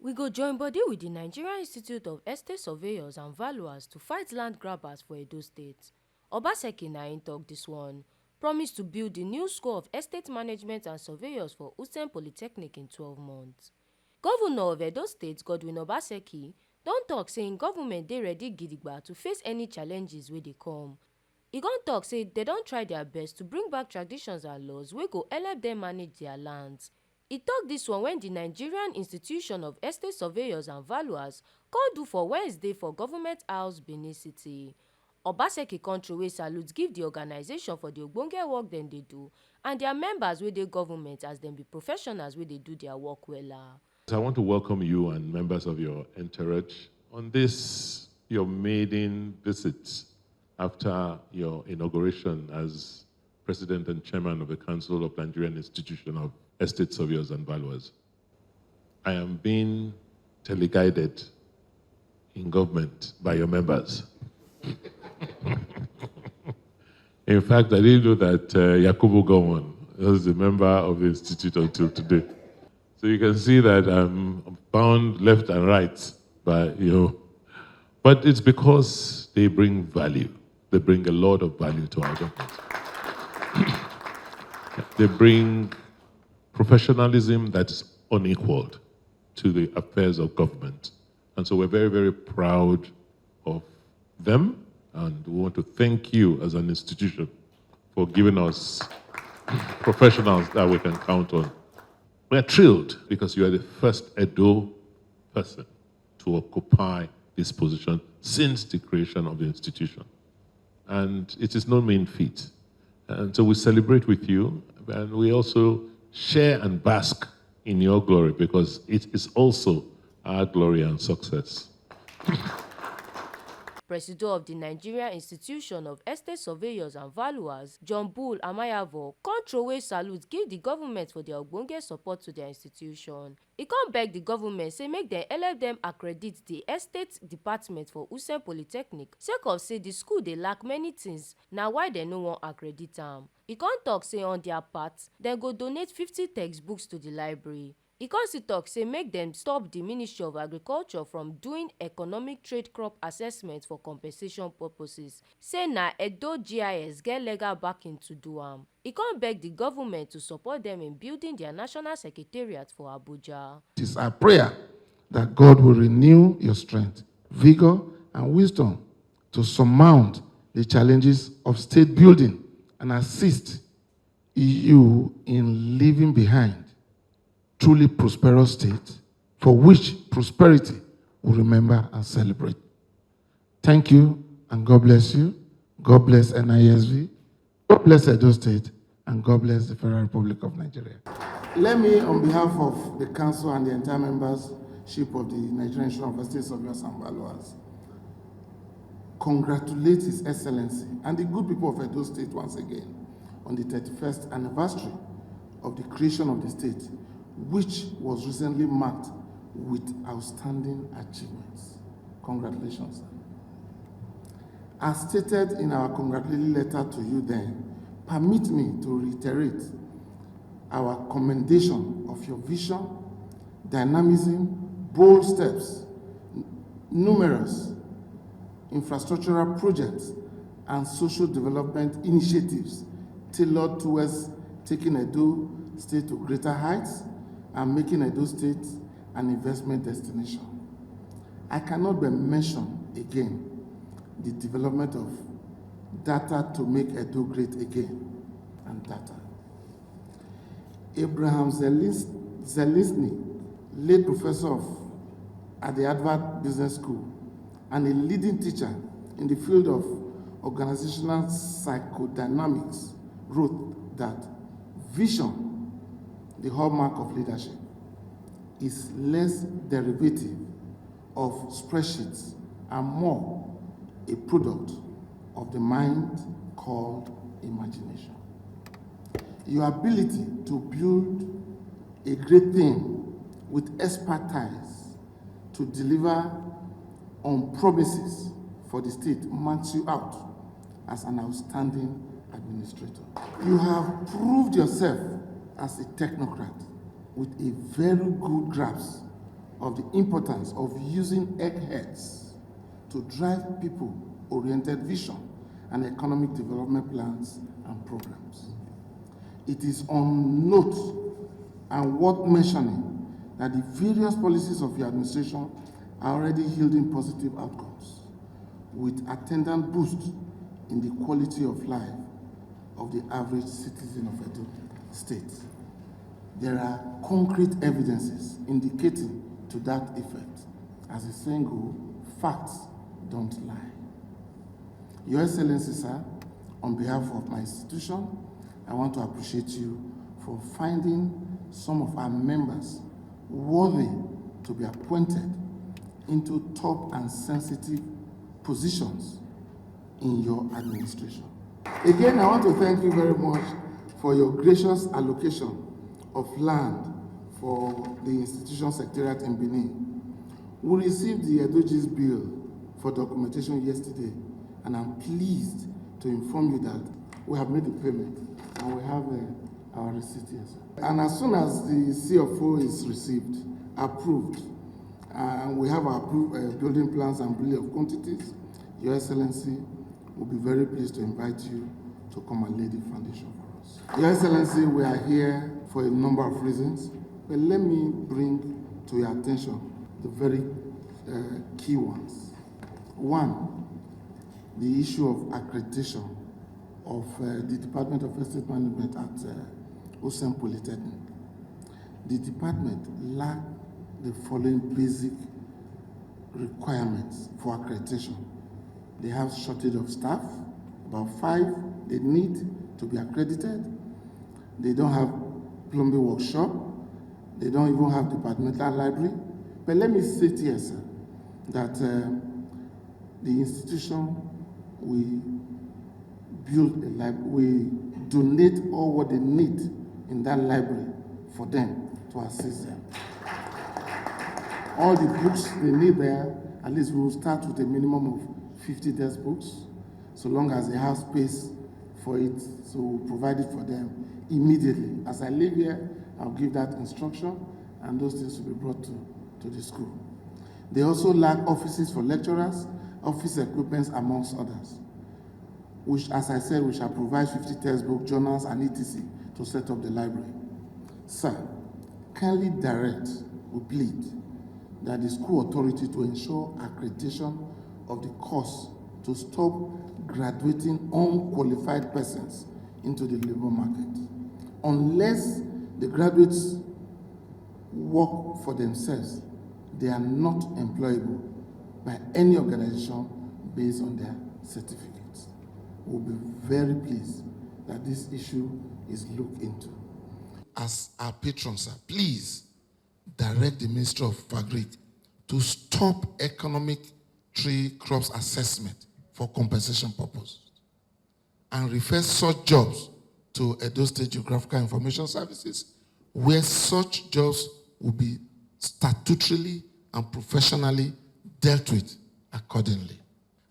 We go join body with the Nigerian Institute of Estate Surveyors and Valuers to fight land grabbers for Edo State. Obaseki na im talk this one. Promise to build the new school of estate management and surveyors for Usen Polytechnic in 12 months. Governor of Edo State, Godwin Obaseki, don talk say im government dey ready gidigba to face any challenges wey dey come. E con talk say dem don try their best to bring back traditions and laws wey go help dem manage their lands. E tok dis one wen di Nigerian Institution of Estate Surveyors and Valuers come do for Wednesday for Government House, Benin City. Obaseki con throway salute give di organisation for di ogbonge work dem dey do and dia members wey dey government as dem be professionals wey dey do dia work wella. I want to welcome you and members of your entourage on this, your maiden visit after your inauguration as President and Chairman of the Council of Nigerian Institution of Estate Surveyors and Valuers. I am being teleguided in government by your members. In fact, I didn't know that Yakubu Gowon was a member of the Institute until today. So you can see that I'm bound left and right by you. But it's because they bring value. They bring a lot of value to our government. They bring professionalism that's unequaled to the affairs of government. And so we're very, very proud of them. And we want to thank you as an institution for giving us professionals that we can count on. We're thrilled because you are the first Edo person to occupy this position since the creation of the institution. And it is no mean feat. And so we celebrate with you, and we also share and bask in your glory because it is also our glory and success. President of the Nigerian Institution of Estate Surveyors and Valuers, John Bull Amayavo, con throway salute give the government for their ogbonge support to their institution. E con beg the government say make dem help dem accredit the estate department for Usen Polytechnic sake of say the school dey lack many things na why dem no wan accredit am. E con talk say on their part dem go donate 50 textbooks to the library. E con still talk say make dem stop the Ministry of Agriculture from doing economic trade crop assessment for compensation purposes. Say na Edo GIS get legal backing to do am. E con beg the government to support them in building their national secretariat for Abuja. It is our prayer that God will renew your strength, vigor, and wisdom to surmount the challenges of state building and assist you in leaving behind truly prosperous state for which prosperity will remember and celebrate. Thank you, and God bless you. God bless NISV. God bless Edo State, and God bless the Federal Republic of Nigeria. Let me, on behalf of the Council and the entire membership of the Nigerian Institute of Estate Surveyors and Valuers, congratulate His Excellency and the good people of Edo State once again on the 31st anniversary of the creation of the state, which was recently marked with outstanding achievements. Congratulations. As stated in our congratulatory letter to you then, permit me to reiterate our commendation of your vision, dynamism, bold steps, numerous infrastructural projects, and social development initiatives tailored towards taking Edo State to greater heights and making Edo State an investment destination. I cannot but mention again the development of data to make Edo great again, and data. Abraham Zelensky, late professor at the Harvard Business School and a leading teacher in the field of organizational psychodynamics, wrote that vision, the hallmark of leadership, is less derivative of spreadsheets and more a product of the mind called imagination. Your ability to build a great thing with expertise to deliver on promises for the state marks you out as an outstanding administrator. You have proved yourself as a technocrat with a very good grasp of the importance of using eggheads to drive people-oriented vision and economic development plans and programs. It is on note and worth mentioning that the various policies of your administration are already yielding positive outcomes, with attendant boost in the quality of life of the average citizen of Edo State. There are concrete evidences indicating to that effect. As the saying goes, facts don't lie. Your Excellency, sir, on behalf of my institution, I want to appreciate you for finding some of our members worthy to be appointed into top and sensitive positions in your administration. Again, I want to thank you very much for your gracious allocation of land for the institution secretariat in Benin. We received the Edoji's bill for documentation yesterday, and I'm pleased to inform you that we have made the payment and we have our receipt here, sir. And as soon as the CFO is received, approved, and we have our approved building plans and bill of quantities, Your Excellency will be very pleased to invite you to come and lay the foundation for us. Your Excellency, we are here for a number of reasons, but let me bring to your attention the very key ones. One, the issue of accreditation of the Department of Estate Management at Osem Polytechnic. The department lacks the following basic requirements for accreditation. They have shortage of staff, about 5 they need to be accredited. They don't have plumbing workshop. They don't even have departmental library. But let me say here, sir, that the institution, we build a library, we donate all what they need in that library for them to assist them. All the books they need there, at least we will start with a minimum of 50 textbooks, so long as they have space for it, so we'll provide it for them immediately. As I leave here, I'll give that instruction, and those things will be brought to the school. They also lack offices for lecturers, office equipment, amongst others, which, as I said, we shall provide 50 textbook, journals, and etc. to set up the library. Sir, kindly direct, we plead, that the school authority to ensure accreditation of the course to stop graduating unqualified persons into the labor market. Unless the graduates work for themselves, they are not employable by any organization based on their certificates. We'll be very pleased that this issue is looked into. As our patron, sir, please direct the Ministry of Agri to stop economic tree crops assessment for compensation purpose and refer such jobs to Edo State Geographical Information Services, where such jobs will be statutorily and professionally dealt with accordingly.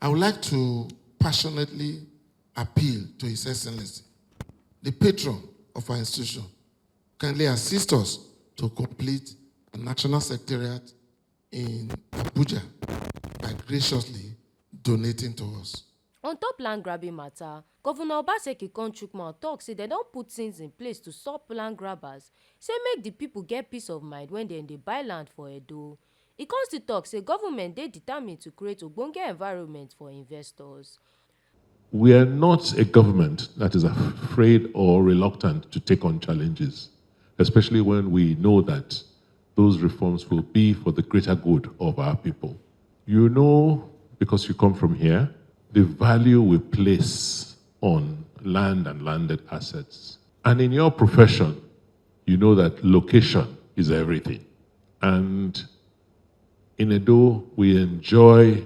I would like to passionately appeal to His Excellency, the patron of our institution, kindly assist us to complete a national secretariat in Abuja by graciously donating to us. On top land grabbing matter, Governor Obaseki Konchukman tok say dem don put things in place to stop land grabbers, say make the people get peace of mind when dem dey buy land for Edo. E con still tok say government dey determined to create ogbonge environment for investors. We are not a government that is afraid or reluctant to take on challenges, especially when we know that those reforms will be for the greater good of our people. You know, because you come from here, the value we place on land and landed assets. And in your profession, you know that location is everything. And in Edo, we enjoy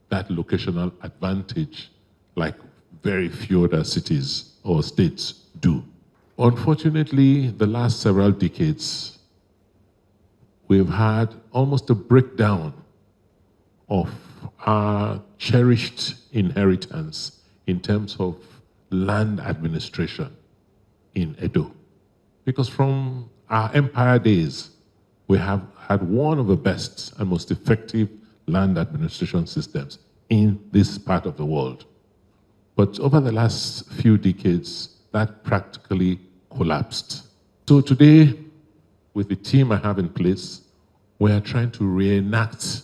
that locational advantage like very few other cities or states do. Unfortunately, the last several decades, we've had almost a breakdown of our cherished inheritance in terms of land administration in Edo. Because from our empire days, we have had one of the best and most effective land administration systems in this part of the world. But over the last few decades, that practically collapsed. So today, with the team I have in place, we are trying to reenact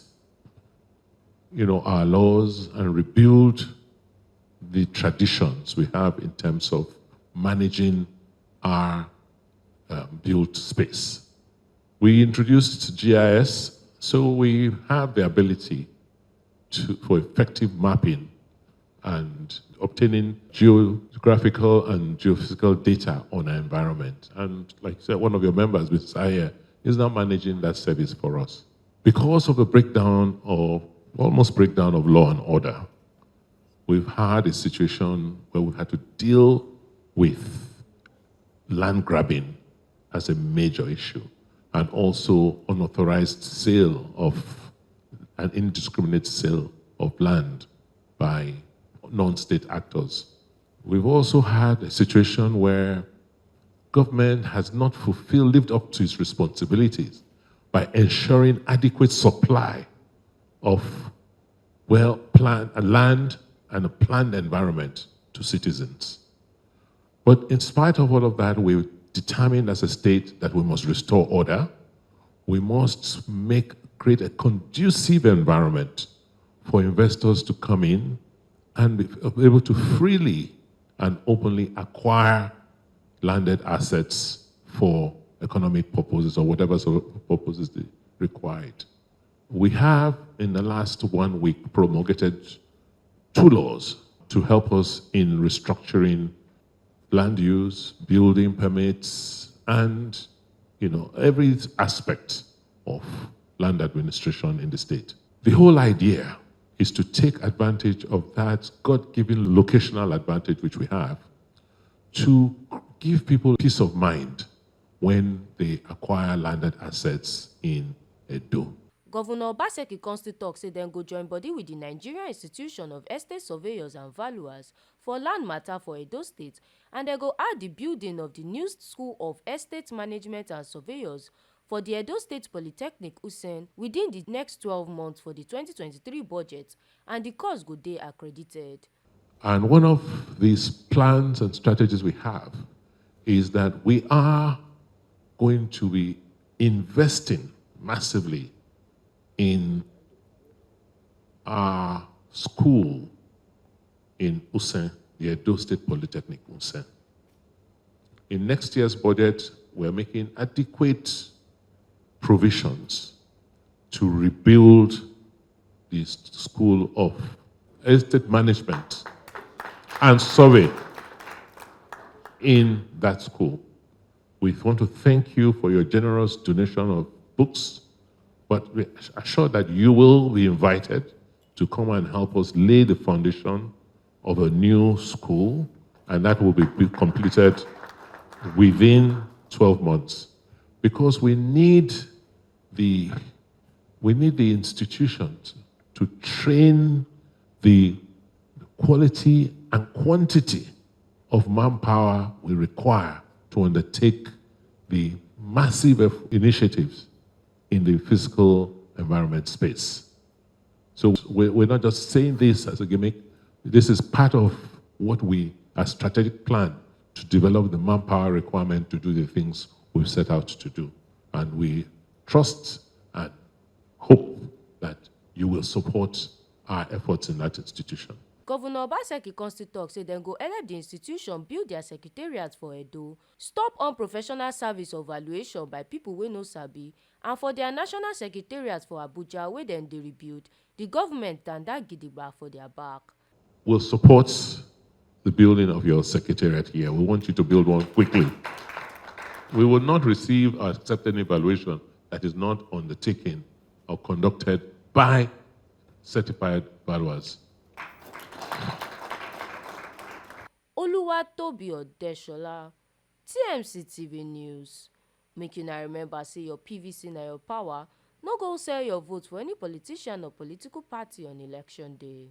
our laws and rebuild the traditions we have in terms of managing our built space. We introduced GIS, so we have the ability for effective mapping and obtaining geographical and geophysical data on our environment. And like I said, one of your members, Mr. Ayer, is now managing that service for us. Because of the almost breakdown of law and order, we've had a situation where we've had to deal with land grabbing as a major issue, and also unauthorized sale of an indiscriminate sale of land by non-state actors. We've also had a situation where government has not lived up to its responsibilities by ensuring adequate supply of well-planned land and a planned environment to citizens. But in spite of all of that, we're determined as a state that we must restore order. We must create a conducive environment for investors to come in and be able to freely and openly acquire landed assets for economic purposes or whatever sort of purposes they required. We have, in the last 1 week, promulgated 2 laws to help us in restructuring land use, building permits, and every aspect of land administration in the state. The whole idea is to take advantage of that God-given locational advantage which we have to give people peace of mind when they acquire landed assets in Edo. Governor Obaseki come still tok say dem go join body with the Nigerian Institution of Estate Surveyors and Valuers for land matter for Edo State, and dem go add the building of the new School of Estate Management and Surveyors for the Edo State Polytechnic Usen within the next 12 months for the 2023 budget, and the course go dey accredited. And one of these plans and strategies we have is that we are going to be investing massively in our school in Usen, the Edo State Polytechnic Usen. In next year's budget, we're making adequate provisions to rebuild the School of Estate Management and Survey in that school. We want to thank you for your generous donation of books, but we're assured that you will be invited to come and help us lay the foundation of a new school, and that will be completed within 12 months. Because we need the institutions to train the quality and quantity of manpower we require to undertake the massive initiatives in the physical environment space. So we're not just saying this as a gimmick. This is part of our strategic plan to develop the manpower requirement to do the things we've set out to do. And we trust and hope that you will support our efforts in that institution. Governor Obaseki come still tok say dem go help the institution build their secretariat for Edo, stop unprofessional service or valuation by people wey no sabi, and for their national secretariat for Abuja wey dem dey rebuild, the government tanda gidigba for their back. We'll support the building of your secretariat here. We want you to build one quickly. We will not receive or accept any evaluation that is not undertaken or conducted by certified valuers. Oluwatobi Odeshola, TMC TV News. Make una remember say your PVC na your power. No go sell your vote for any politician or political party on election day.